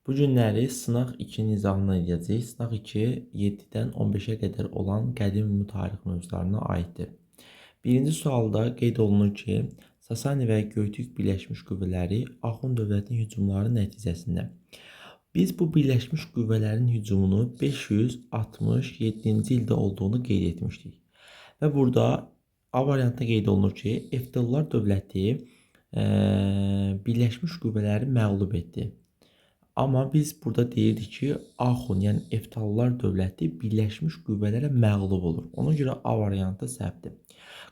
Bu günləri sınaq 2 nizamına edəcəyik. Sınaq 2 7-dən 15-ə qədər olan qədim tarix mövzularına aiddir. Birinci sualda qeyd olunur ki, Sasani və Göytük Birləşmiş Qüvvələri Axund dövlətinin hücumları nəticəsində. Biz bu birləşmiş qüvvələrin hücumunu 567-ci ildə olduğunu qeyd etmişdik. Və burada A variantda qeyd olunur ki, Eftəlilar dövləti birləşmiş qüvvələri məğlub etdi. Amma biz burada deyirdik ki, Axund, yəni Eftallar dövləti birləşmiş qüvvələrə məğlub olur. Ona görə A variantı səhvdir.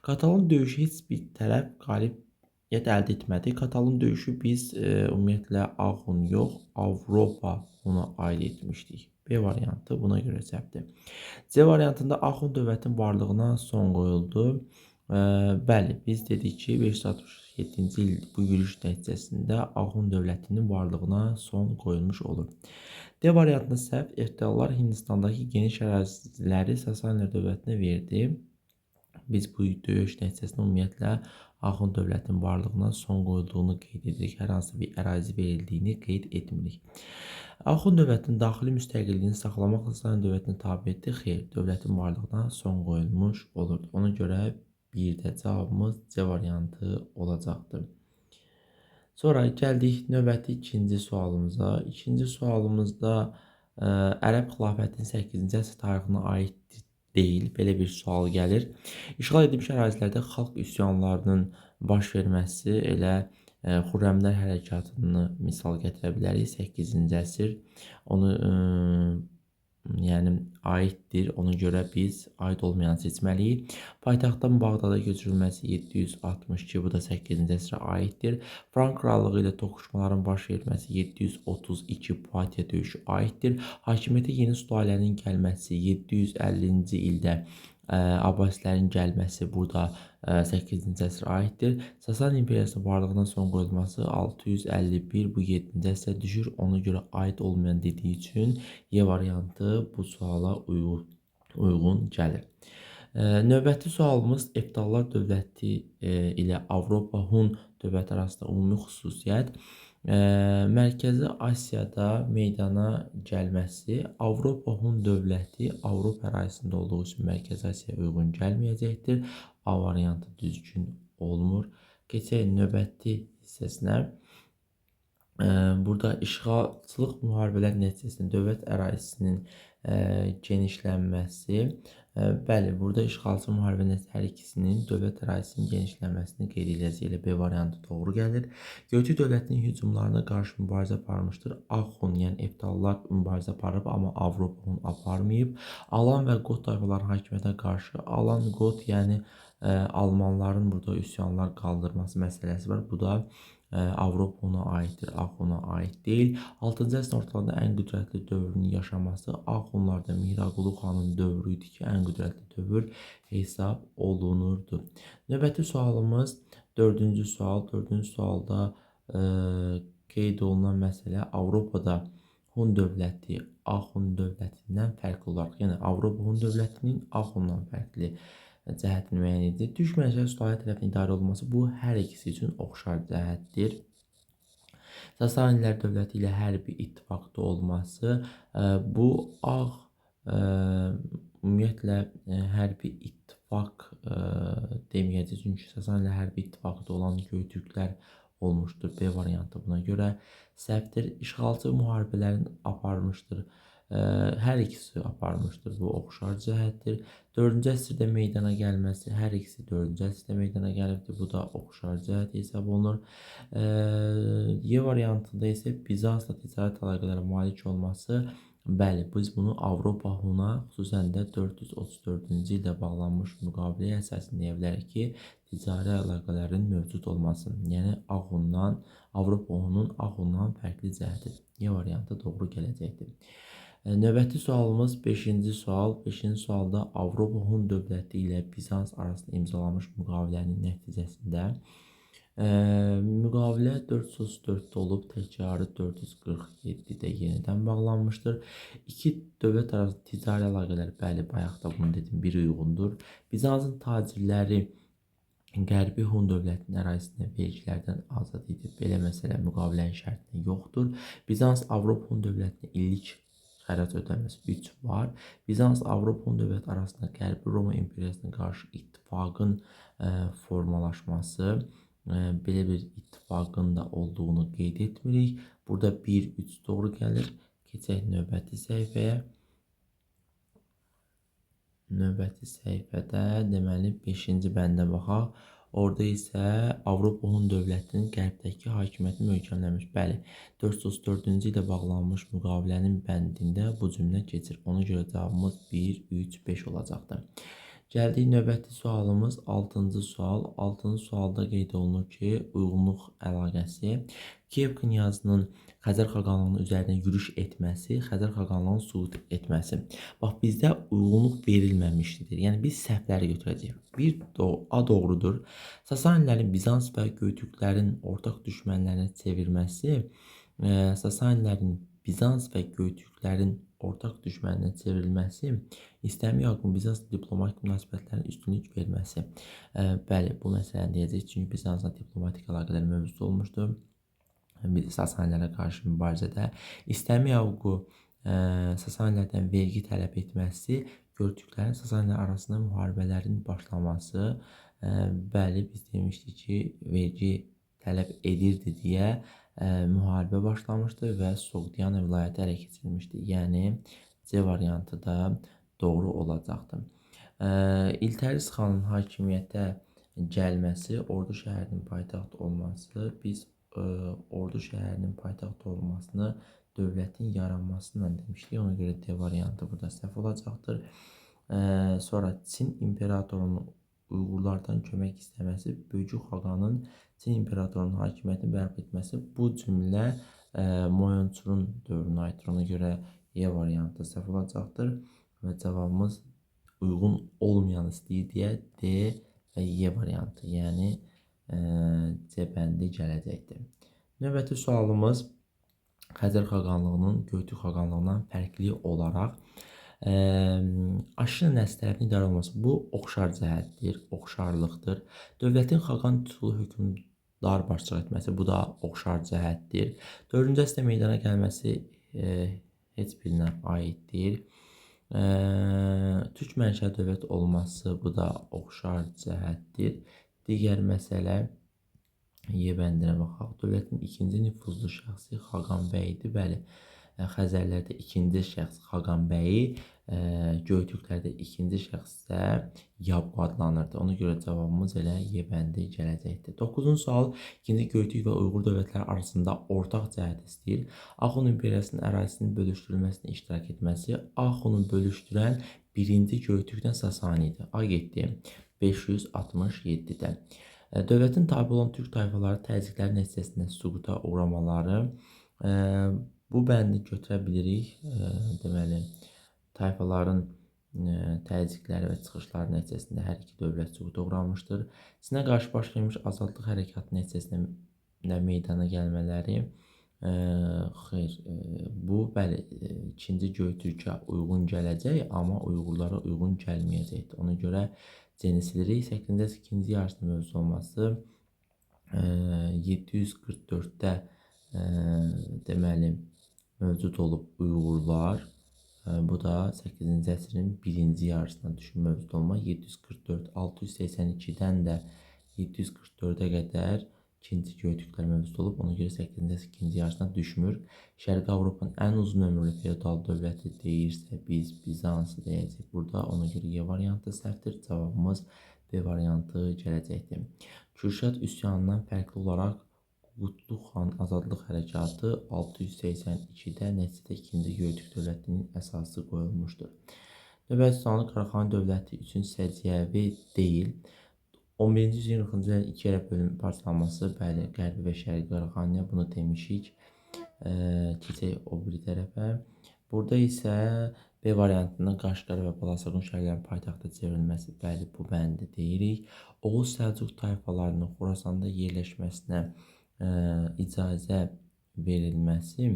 Katalon döyüşü heç bir tərəf qalibiyyət əldə etmədi. Katalon döyüşü biz ümumiyyətlə Axund yox, Avropa ona aid etmişdik. B variantı buna görə səhvdir. C variantında Axund dövlətin varlığına son qoyuldu. Bəli, biz dedik ki, 567-ci il bu yürüyüş nəticəsində Axund dövlətinin varlığına son qoyulmuş olur. D variantında səhv, Eftəlilar Hindistandakı geniş əraziləri Sasanilər dövlətinə verdi. Biz bu döyüş nəticəsində ümumiyyətlə Axund dövlətinin varlığına son qoyulduğunu qeyd edirik. Hər hansı bir ərazi verildiyini qeyd etmirik. Axund dövlətinin daxili müstəqilliyini saxlamaqla Sasani dövlətinə tabe etdi. Xeyr, dövlətin varlığına son qoyulmuş olurdu. Ona görə bir də cavabımız C variantı olacaqdır. Sonra gəldik növbəti ikinci sualımıza. İkinci sualımızda Ərəb xilafətinin 8-ci əsr tarixinə aid deyil. Belə bir sual gəlir. İşğal edilmiş ərazilərdə xalq üsyanlarının baş verməsi elə Xürrəmlər hərəkatını misal gətirə bilərik. 8-ci əsr onu yəni aiddir. Ona görə biz aid olmayanı seçməliyik. Paytaxtdan Bağdada köçürülməsi 762, bu da 8-ci əsrə aiddir. Frank krallığı ilə toqquşmaların baş verməsi 732 Puatiya döyüşü aiddir. Hakimiyyətə yeni sülalənin gəlməsi 750-ci ildə Abbasilərin gəlməsi burada 8-ci əsrə aiddir. Sasani İmperiyasının varlığına son qoyulması 651 bu 7-ci əsrə düşür. Ona görə aid olmayan dediyi üçün Y variantı bu suala uyğun gəlir. Növbəti sualımız Eftəlilar dövləti ilə Avropa Hun dövləti arasında ümumi xüsusiyyət. Mərkəzi Asiyada meydana gəlməsi Avropa Hun dövləti Avropa ərazisində olduğu üçün Mərkəzi Asiyaya uyğun gəlməyəcəkdir. A variantı düzgün olmur. Keçək növbəti hissəsinə. Burada işğalçılıq müharibələr nəticəsində dövlət ərazisinin genişlənməsi. Bəli, burada işğalçı müharibə nəticəsində hər ikisinin dövlət ərazisinin genişlənməsini qeyd edəcək. Elə B variantı doğru gəlir. Göytük dövlətinin hücumlarına qarşı mübarizə aparmışdır. Axund, yəni Eftəlilar mübarizə aparıb, amma Avropa Hun aparmayıb. Alan və Qot tayfaların hakimiyyətə qarşı Alan, Qot, yəni Almanların burada üsyanlar qaldırması məsələsi var. Bu da Avropa ona aiddir, Axuna aid deyil. 6-cı əsrin ortalarında ən qüdrətli dövrünün yaşaması Axunlarda Miraqulu xanın dövrü idi ki, ən qüdrətli dövr hesab olunurdu. Növbəti sualımız 4-cü sual. 4-cü sualda qeyd olunan məsələ Avropada Hun dövləti Axund dövlətindən fərqli olaraq, yəni Avropa Hun dövlətinin Axunddan fərqli cəhətini müəyyən edir. Türk mənşəli sülalə tərəfindən idarə olunması bu hər ikisi üçün oxşar cəhətdir. Sasanilər dövləti ilə hərbi ittifaqda olması bu ümumiyyətlə hərbi ittifaq deməyəcək, çünki Sasanilər hərbi ittifaqda olan Göytürklər olmuşdur. B variantı buna görə səhvdir. İşğalçı müharibələrin aparmışdır. Hər ikisi aparmışdır. Bu oxşar cəhətdir. 4-cü əsrdə meydana gəlməsi, hər ikisi 4-cü əsrdə meydana gəlibdir. Bu da oxşar cəhət hesab olunur. Y variantında isə Bizansla ticarət əlaqələrə malik olması, bəli, biz bunu Avropa Huna, xüsusən də 434-cü ildə bağlanmış müqaviləyə əsasən deyə bilərik ki, ticari əlaqələrin mövcud olması, yəni Axundan, Avropa Hunun Axundan fərqli cəhətidir. Y variantı doğru gələcəkdir. Növbəti sualımız 5-ci sual. 5-ci sualda Avropa Hun dövləti ilə Bizans arasında imzalanmış müqavilənin nəticəsində müqavilə 434-də olub, təkrarı 447-də yenidən bağlanmışdır. İki dövlət arasında ticari əlaqələr, bəli, bayaq da bunu dedim, bir uyğundur. Bizansın tacirləri Qərbi Hun dövlətinin ərazisində vergilərdən azad idi. Belə məsələ müqavilənin şərtində yoxdur. Bizans Avropa Hun dövlətinə illik xərac ödəməsi 3 var. Bizans Avropa Hun dövləti arasında Qərbi Roma imperiyasına qarşı ittifaqın formalaşması, belə bir ittifaqın da olduğunu qeyd etmirik. Burada 1-3 doğru gəlir. Keçək növbəti səhifəyə. Növbəti səhifədə deməli 5-ci bəndə baxaq. Orada isə Avropa Hun dövlətinin qərbdəki hakimiyyəti möhkəmlənmiş. Bəli, 434-cü ildə bağlanmış müqavilənin bəndində bu cümlə keçir. Ona görə cavabımız 1, 3, 5 olacaqdır. Gəldik növbəti sualımız 6-cı sual. 6-cı sualda qeyd olunur ki, uyğunluq əlaqəsi Kiyev knyazının Xəzər xaqanlığının üzərinə yürüş etməsi, Xəzər xaqanlığının süqut etməsi. Bax, bizdə uyğunluq verilməmişdir. Yəni, biz səhvləri götürəcəyik. A doğrudur. Sasanilərin Bizans və Göytürklərin ortaq düşmənlərinə çevirməsi, Sasanilərin Bizans və Göytürklərin ortaq düşməninə çevrilməsi, İstəmi Yaxın Bizans diplomatik münasibətlərin üstünlük verməsi. Bəli, bu məsələni deyəcək, çünki Bizansla diplomatik əlaqələr mövcud olmuşdur. Sasanilərə qarşı mübarizədə İstəmi Yaxın Sasanilərdən vergi tələb etməsi, Göytürklərin Sasanilər arasında müharibələrin başlaması. Bəli, biz demişdik ki, vergi tələb edirdi deyə müharibə başlamışdı və Soqdiana vilayəti ələ keçirilmişdi. Yəni, C variantı da doğru olacaqdır. İltəris xanın hakimiyyətə gəlməsi, Ordu şəhərinin paytaxt olması, biz Ordu şəhərinin paytaxt olmasını dövlətin yaranmasından demişdik. Ona görə D variantı burada səhv olacaqdır. Sonra Çin imperatorunun Uyğurlardan kömək istəməsi, Bölgü xaqanın Çin imperatorunun hakimiyyətini bərpa etməsi. Bu cümlə Moyonçurun dövrünə aiddir. Ona görə E variantı səhv olacaqdır. Və cavabımız uyğun olmayan istəyir deyə D və E variantı, yəni C bəndi gələcəkdir. Növbəti sualımız Xəzər xaqanlığının Göytürk xaqanlığından fərqli olaraq aşırı nəsl tərəfindən idarə olunması. Bu oxşar cəhətdir, oxşarlıqdır. Dövlətin xaqan titulu hökmdar başçılıq etməsi, bu da oxşar cəhətdir. 4-cü əsrdə meydana gəlməsi heç birinə aiddir. Türk mənşəli dövlət olması, bu da oxşar cəhətdir. Digər məsələ Y bəndinə baxaq. Dövlətin ikinci nüfuzlu şəxsi Xaqan bəy idi. Bəli, Xəzərlərdə ikinci şəxs Xaqan bəyi, Göytürklərdə ikinci şəxs isə Yabqu adlanırdı. Ona görə cavabımız elə Y bəndi gələcəkdir. 9-cu sual 2-ci Göytürk və Uyğur dövlətləri arasında ortaq cəhət istəyir. Axun imperiyasının ərazisinin bölüşdürülməsində iştirak etməsi, Axunu bölüşdürən birinci Göytürkdən Sasani idi. A getdi 567-də. Dövlətin tabi olan türk tayfaları təzyiqləri nəticəsində süquta uğramaları. Bu bəndi götürə bilirik. Deməli, tayfaların təzyiqləri və çıxışları nəticəsində hər iki dövlət süquta uğramışdır. Çinə qarşı baş vermiş azadlıq hərəkatı nəticəsində meydana gəlmələri. Xeyr, bu bəli, 2-ci Göytürkə uyğun gələcək, amma Uyğurlara uyğun gəlməyəcəkdir. Ona görə C-ni silirik. 8-ci əsrin ikinci yarısında mövcud olması 744-də deməli mövcud olub Uyğurlar. Bu da 8-ci əsrin birinci yarısına düşün mövcud olma. 744, 682-dən də 744-ə qədər ikinci Göytürklər mövcud olub. Ona görə 8-ci əsrin ikinci yarısına düşmür. Şərqi Avropanın ən uzun ömürlü feodal dövləti deyirsə, biz Bizansı deyəcək burada. Ona görə Y variantı səhvdir. Cavabımız B variantı gələcəkdir. Kürşad üsyanından fərqli olaraq Qutlu xan azadlıq hərəkatı 682-də nəticədə 2-ci Göytürk dövlətinin əsası qoyulmuşdur. Növbəti sualı Qaraxani dövləti üçün səciyyəvi deyil. 11-ci yüzün 40-cı ilin iki yerə bölünmə parçalanması, bəli, Qərbi və Şərqi Qaraxaniyə bunu demişik. Keçək o biri tərəfə. Burada isə B variantında Qaşqar və Balasagun şəhərlərin paytaxta çevrilməsi, bəli, bu bəndi deyirik. Oğuz Səlcuq tayfalarının Xorasanda yerləşməsinə icazə verilməsi,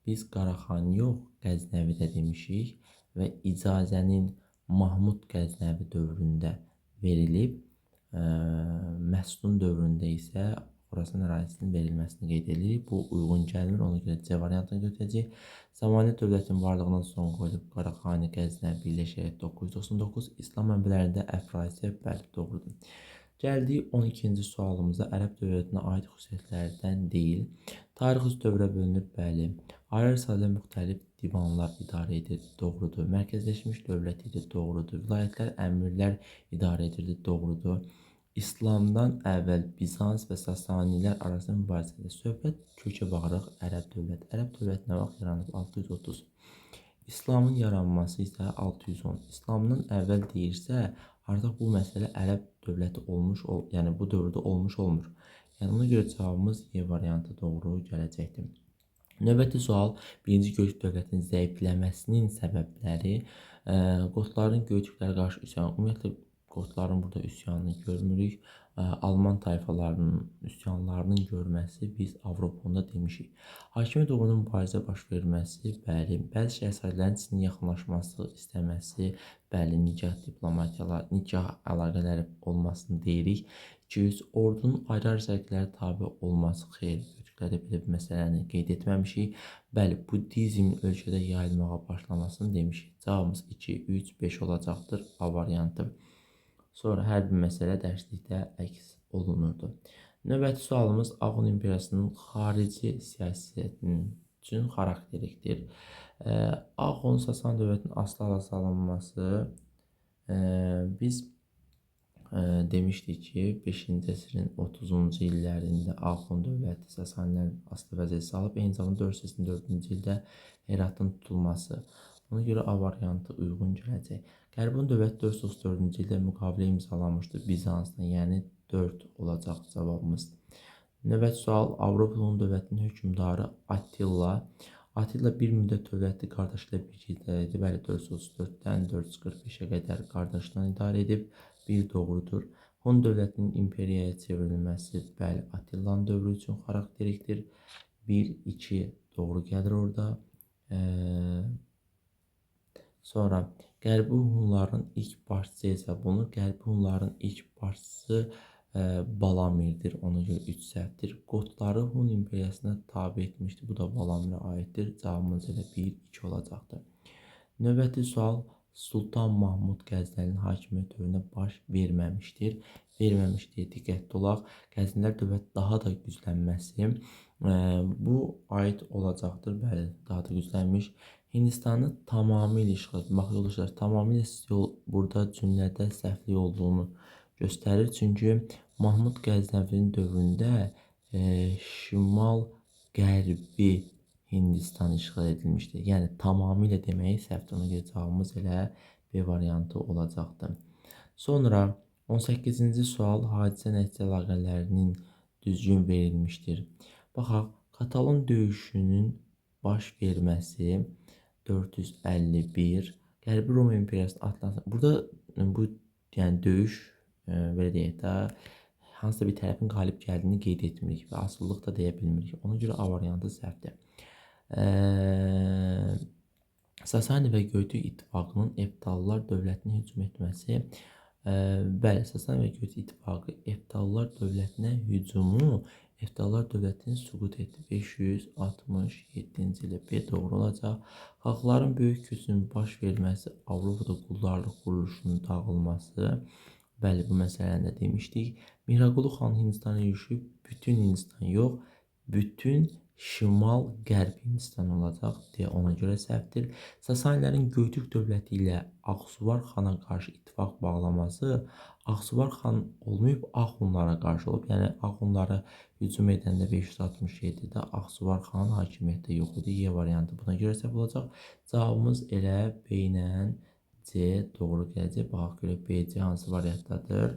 biz Qaraxani yox, Qəznəvidə demişik və icazənin Mahmud Qəznəvi dövründə verilib. Məsudun dövründə isə Xorasan ərazisinin verilməsini qeyd edirik. Bu uyğun gəlmir, ona görə C variantını götürəcəyik. Samani dövlətin varlığına son qoyulub Qaraxani, Qəznə birləşərək 999. İslam mənbələrində Əfrasiya, bəli, doğrudur. Gəldik 12-ci sualımıza. Ərəb dövlətinə aid xüsusiyyətlərdən deyil. Tarix dövrə bölünür, bəli. Ayrı-ayrı müxtəlif divanlar idarə edir, doğrudur. Mərkəzləşmiş dövlət idi, doğrudur. Vilayətlər, əmirlər idarə edirdi, doğrudur. İslamdan əvvəl Bizans və Sasanilər arasında mübarizədə söhbət kökə baxaraq Ərəb dövləti. Ərəb dövləti nə vaxt yaranıb? 630. İslamın yaranması isə 610. İslamdan əvvəl deyirsə, artıq bu məsələ Ərəb dövləti olmuş, yəni bu dövrdə olmuş olmur. Yəni ona görə cavabımız E variantı doğru gələcəkdir. Növbəti sual, birinci Göyçük dövlətinin zəifləməsinin səbəbləri, Qotların Göyçüklərə qarşı üsyanı, ümumiyyətlə Qotların burada üsyanını görmürük. Alman tayfalarının üsyanlarının görməsi biz Avropada demişik. Hakimiyyət uğrunda mübarizə baş verməsi, bəli. Bəzi şəhzadələrin Çinə yaxınlaşması istəməsi, bəli. Nikah diplomatiyalar, nikah əlaqələri olmasını deyirik. 200 ordunun ayrı-ayrı sərkələrə tabe olması, xeyr, Göyçüklərdə belə bir məsələni qeyd etməmişik. Bəli, Buddizmin ölkədə yayılmağa başlamasını demişik. Cavabımız 2, 3, 5 olacaqdır. A variantı. Sonra hər bir məsələ dərslikdə əks olunurdu. Növbəti sualımız Ağun İmperiyasının xarici siyasətinin üçün xarakterikdir. Ağun Sasan dövlətinin asılı salınması biz demişdik ki, 5-ci əsrin 30-cu illərində Axund dövləti Sasanilərin asılı vəziyyətə salıb, eyni zamanda 484-cü ildə Heratın tutulması. Ona görə A variantı uyğun gələcək. Qərbun dövləti 434-cü ildə müqavilə imzalanmışdı Bizansla, yəni 4 olacaq cavabımız. Növbəti sual, Avropa Hun dövlətinin hökmdarı Attila. Attila bir müddət dövləti qardaşı ilə birlikdə idi. Bəli, 434-dən 445-ə qədər qardaşından idarə edib. Bir doğrudur. Hun dövlətinin imperiyaya çevrilməsi, bəli, Attilanın dövrü üçün xarakterikdir. 1, 2 doğru gəlir orada. Sonra Qərbi Hunların ilk başçısı hesab olunur. Qərbi Hunların ilk başçısı Balamirdir. Ona görə 3 səhvdir. Qotları Hun imperiyasına tabe etmişdi. Bu da Balamirə aiddir. Cavabımız elə 1, 2 olacaqdır. Növbəti sual, Sultan Mahmud Qəznəlinin hakimiyyət dövründə baş verməmişdir. Verməmişdir, diqqətli olaq. Qəznəlilər dövlət daha da güclənməsi bu aid olacaqdır. Bəli, daha da güclənmiş. Hindistanı tamamilə işğal etdi. Bax, yoldaşlar, tamamilə burada cümlədə səhvlik olduğunu göstərir. Çünki Mahmud Qəznəvinin dövründə şimal-qərbi Hindistan işğal edilmişdir. Yəni, tamamilə deməyi səhvdir. Ona görə cavabımız elə B variantı olacaqdır. Sonra 18-ci sual, hadisə nəticə əlaqələrinin düzgün verilmişdir. Baxaq, Katalon döyüşünün baş verməsi 451, Qərbi Roma İmperiyasının Atlantik. Burada bu yəni döyüş belə deyək də, hansısa bir tərəfin qalib gəldiyini qeyd etmirik və asıllıq da deyə bilmirik. Ona görə A variantı səhvdir. Sasani və Göytük İttifaqının Eftallar dövlətinə hücum etməsi. Bəli, Sasani və Göytük İttifaqı Eftallar dövlətinə hücumu Eftallar dövlətini süqut etdi. 567-ci ildə B doğru olacaq. Xalqların böyük köçünün baş verməsi, Avropada qullarlıq quruluşunun dağılması. Bəli, bu məsələni də demişdik. Mihraqulu xan Hindistana yürüşüb, bütün Hindistan yox, bütün şimal-qərb Hindistan olacaq deyə ona görə səhvdir. Sasanilərin Göytük dövləti ilə Ağsuvar xana qarşı ittifaq bağlaması Ağsuvar xan olmayıb, Axunlara qarşı olub. Yəni, Axunlara hücum edəndə 567-də Ağsuvar xanın hakimiyyətdə yox idi. Y variantı buna görə səhv olacaq. Cavabımız elə B ilə C doğru gələcək. Baxaq görək B, C hansı variantdadır?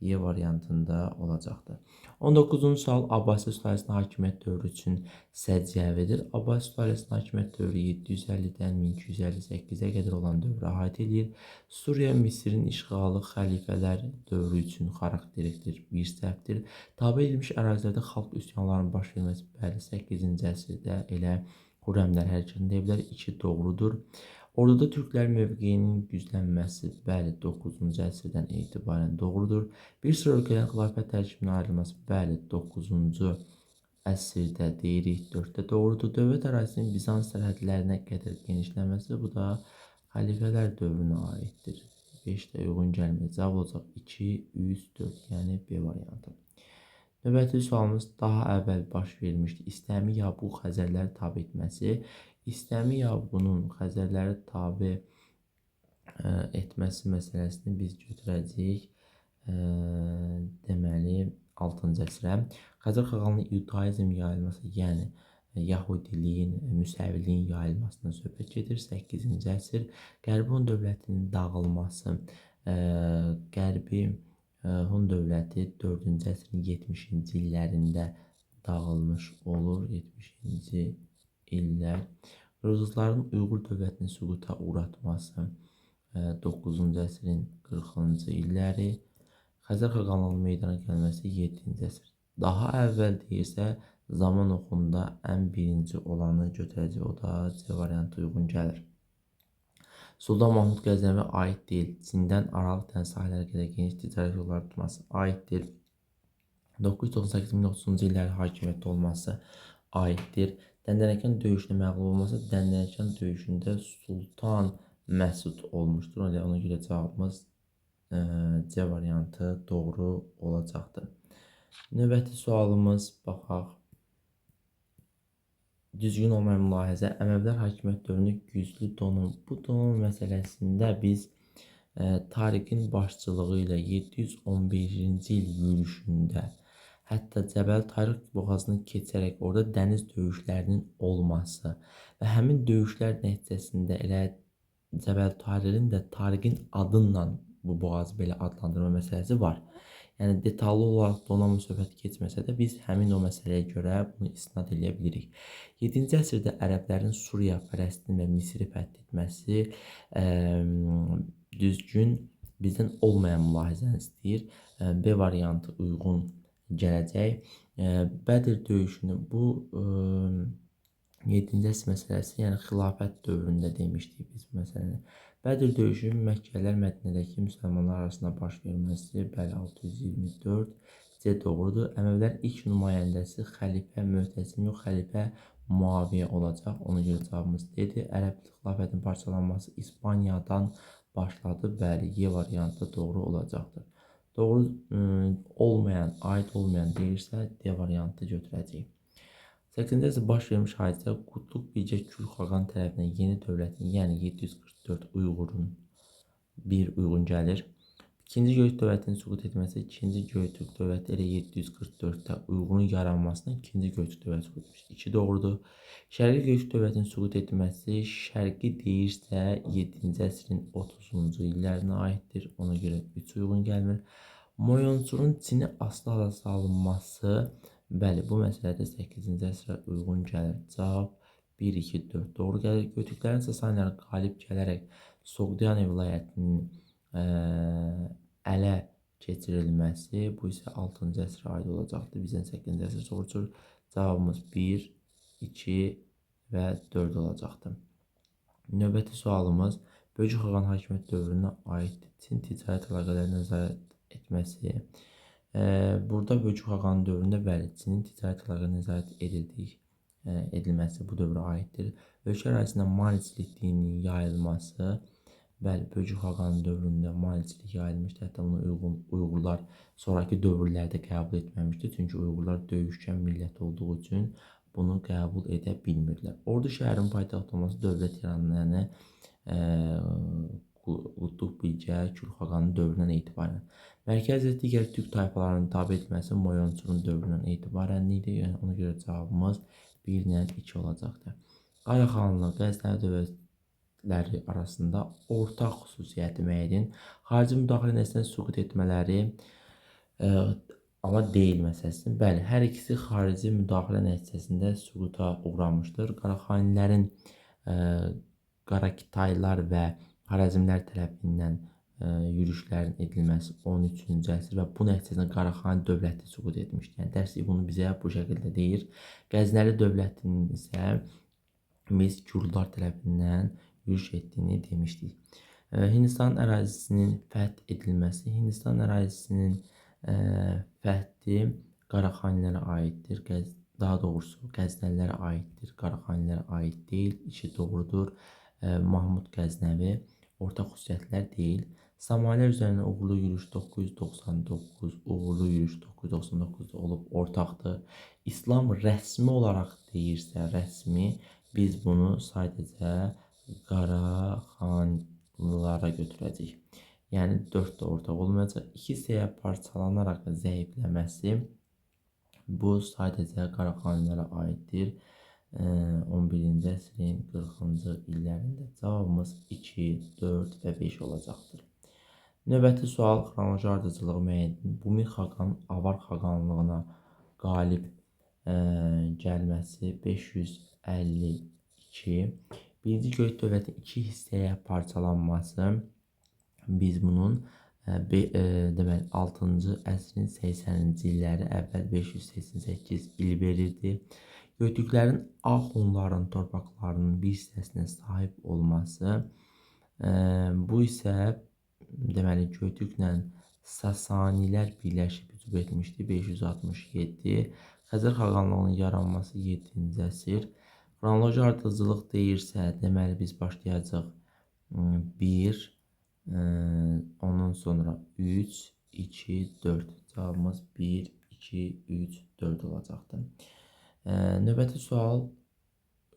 Y variantında olacaqdır. 19-cu sual, Abbasi sülaləsinin hakimiyyət dövrü üçün səciyyəvidir. Abbasi sülaləsinin hakimiyyət dövrü 750-dən 1258-ə qədər olan dövrə aid edir. Suriya, Misirin işğalı xəlifələr dövrü üçün xarakterikdir, bir səhvdir. Tabe edilmiş ərazilərdə xalq üsyanlarının baş verməsi, bəli, 8-ci əsrdə elə Xürrəmlər hərəkətini deyə bilər, 2 doğrudur. Orduda türklər mövqeyinin güclənməsi, bəli, 9-cu əsrdən etibarən doğrudur. Bir sıra ölkələrin xilafət tərkibinə ayrılması, bəli, 9-cu əsrdə deyirik, 4-də doğrudur. Dövlət ərazisinin Bizans sərhədlərinə qədər genişlənməsi, bu da xəlifələr dövrünə aiddir. 5 də uyğun gəlmir. Cavab olacaq 2, 3, 4, yəni B variantı. Növbəti sualımız daha əvvəl baş vermişdi. İstəmi Yaqubu Xəzərləri tabe etməsi. İstəmi Yaqubu'nun Xəzərləri tabe etməsi məsələsini biz götürəcəyik. Deməli, 6-cı əsrə. Xəzər xalqının iudaizm yayılması, yəni Yahudiliyin, Müsəviliyin yayılmasından söhbət gedir. 8-ci əsr. Qərbi Hun dövlətinin dağılması, Qərbi Hun dövləti 4-cü əsrin 70-ci illərində dağılmış olur. 70-ci illər. Qırğızların Uyğur dövlətini süquta uğratması 9-cu əsrin 40-cı illəri. Xəzər xaqanlığının meydana gəlməsi 7-ci əsr. Daha əvvəl deyirsə, zaman oxunda ən birinci olanı götürəcək. O da C variantı uyğun gəlir. Sultan Mahmud Qəznəvi aid deyil. Çindən Aralıq dəniz sahilləri qədər geniş ticarət yolları tutması aiddir. 998-1930-cu illərin hakimiyyətdə olması aiddir. Dəndənəkən döyüşünə məğlub olması, Dəndənəkən döyüşündə Sultan Məsud olmuşdur. Ona görə cavabımız C variantı doğru olacaqdır. Növbəti sualımız, baxaq. Düzgün olmayan mülahizə, Əməvilər hakimiyyət dövründə güclü donanma. Bu donanma məsələsində biz Tariqin başçılığı ilə 715-ci il yürüşündə, hətta Cəbəl Tariq boğazını keçərək orada dəniz döyüşlərinin olması və həmin döyüşlər nəticəsində elə Cəbəl Tariqin də Tariqin adıyla bu boğazı belə adlandırma məsələsi var. Yəni detallı olaraq donanma söhbəti keçməsə də biz həmin o məsələyə görə bunu istinad edə bilirik. 7-ci əsrdə ərəblərin Suriya, Fələstin və Misri fəth etməsi düzgün bizdən olmayan mülahizəni istəyir. B variantı uyğun gələcək. Bədir döyüşünü bu 7-ci əsr məsələsi, yəni xilafət dövründə demişdik biz bu məsələni. Bədir döyüşü Məkkəlilər Mədinədəki müsəlmanlar arasında baş verməsi, bəli, 624 C doğrudur. Əməvilər ilk nümayəndəsi xəlifə Möhtəsim yox, xəlifə Muaviyyə olacaq. Ona görə cavabımız D-dir. Ərəb xilafətinin parçalanması İspaniyadan başladı. Bəli, Y variantı doğru olacaqdır. Doğru olmayan, aid olmayan deyirsə D variantı götürəcəyik. 8-ci əsrdə baş vermiş hadisə Qutluq Bilgə Kür Xaqan tərəfindən yeni dövlətin, yəni 744 Uyğurun bir uyğun gəlir. İkinci Göyük dövlətinin süqut etməsi, ikinci Göytürk dövləti elə 744-də Uyğurun yaranmasına ikinci Göytürk dövləti süqut etmiş. 2 doğrudur. Şərqi Göytürk dövlətinin süqut etməsi, şərqi deyirsə 7-ci əsrin 30-cu illərinə aiddir. Ona görə 3 uyğun gəlmir. Moyonsurun Çini asılı hala salınması, bəli, bu məsələdə 8-ci əsrə uyğun gəlir. Cavab 1, 2, 4 doğru gəlir. Götürklərin Sasaniləri qalib gələrək Soqdiana vilayətinin ələ keçirilməsi, bu isə 6-cı əsrə aid olacaqdır. Bizdən 8-ci əsr soruşur. Cavabımız 1, 2 və 4 olacaqdır. Növbəti sualımız Bölgü Xaqan hakimiyyət dövrünə aiddir. Çin ticarət əlaqələrinə nəzarət etməsi. Burada Bölgü Xaqan dövründə bəli, Çinin ticarət əlaqələrinə nəzarət edilməsi bu dövrə aiddir. Ölkə ərazisində Maniçilik dininin yayılması, bəli, Bölgü Xaqan dövründə Maniçilik yayılmışdı. Hətta bunu Uyğurlar sonraki dövrlərdə qəbul etməmişdi. Çünki Uyğurlar döyüşkən millət olduğu üçün bunu qəbul edə bilmirlər. Ordu şəhərin paytaxt olması dövlət yarananı Qutluq Bilgə Kür Xaqanın dövründən etibarən. Mərkəzi digər türk tayfalarının tabe edilməsi Moyonsurun dövründən etibarən idi. Yəni, ona görə cavabımız 1 ilə 2 olacaqdır. Qaraxanlı, Qəznəvi dövlətləri arasında ortaq xüsusiyyəti müəyyən. Xarici müdaxilə nəticəsində süqut etmələri, amma deyil məsələsidir. Bəli, hər ikisi xarici müdaxilə nəticəsində süquta uğramışdır. Qaraxanilərin Qarakitaylar və Xarəzmlər tərəfindən yürüşlərin edilməsi 13-cü əsr və bu nəticəsində Qaraxani dövləti süqut etmişdir. Yəni, dərslik bunu bizə bu şəkildə deyir. Qəznəli dövlətinin isə biz Gürcülər tərəfindən yürüş etdiyini demişdik. Hindistan ərazisinin fəth edilməsi, Hindistan ərazisinin fəthi Qaraqanilərə aiddir. Daha doğrusu Qəznəlilərə aiddir, Qaraqanilərə aid deyil. İşi doğrudur. Mahmud Qəznəvi ortaq xüsusiyyətlər deyil. Somalilər üzərinə uğurlu yürüş 999, uğurlu yürüş 999 olub ortaqdır. İslam rəsmi olaraq deyirsə, rəsmi biz bunu sadəcə Qaraqanlılara götürəcəyik. Yəni 4 də ortaq olmayacaq. 2 hissəyə parçalanaraq zəifləməsi bu sadəcə Qaraqanilərə aiddir. 11-ci əsrin 40-cı illərində cavabımız 2, 4 və 5 olacaqdır. Növbəti sual xronoloji ardıcılığı müəyyən edin. Bumi xaqan Avar xaqanlığına qalib gəlməsi 552. Birinci Göyük dövlətin 2 hissəyə parçalanması biz bunun deməli 6-cı əsrin 80-ci illəri əvvəl 588 il verirdi. Göytüklərin Axunların torpaqlarının bir hissəsinə sahib olması bu isə deməli Göytüklə Sasanilər birləşib hücum etmişdi 567. Xəzər xaqanlığının yaranması 7-ci əsr. Xronoloji ardıcılıq deyirsə, deməli biz başlayacaq 1, ondan sonra 3, 2, 4. Cavabımız 1, 2, 3, 4 olacaqdır. Növbəti sual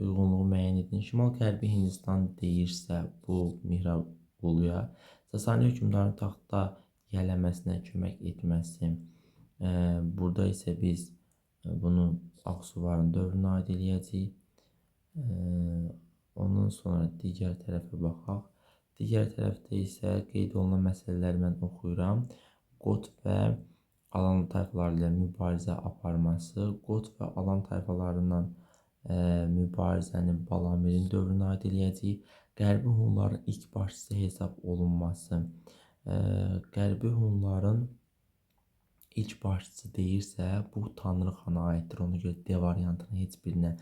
uyğunluğu müəyyən edin. Şimal-Qərbi Hindistan deyirsə bu Mihraquluya Sasani hökmdarının taxta gəlməsinə kömək etməsi. Burada isə biz bunu Ağsuvarın dövrünə aid eləyəcəyik. Ondan sonra digər tərəfə baxaq. Digər tərəfdə isə qeyd olunan məsələləri mən oxuyuram. Qot və Alan tayfaları ilə mübarizə aparması. Qot və Alan tayfalarından mübarizəni Balamirin dövrünə aid eləyəcəyik. Qərbi Hunların ilk başçısı hesab olunması. Qərbi Hunların ilk başçısı deyirsə, bu Tanrı xana aiddir. Ona görə D variantını heç birinə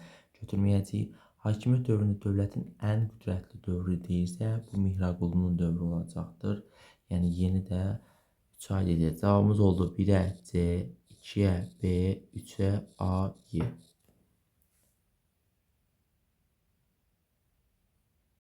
götürməyəcəyik. Hakimiyyət dövründə dövlətin ən qüdrətli dövrü deyirsə, bu Mihraqulunun dövrü olacaqdır. Yəni yeni də 3-ə aid edəcək. Cavabımız oldu 1-ə C, 2-ə B, 3-ə A, Y.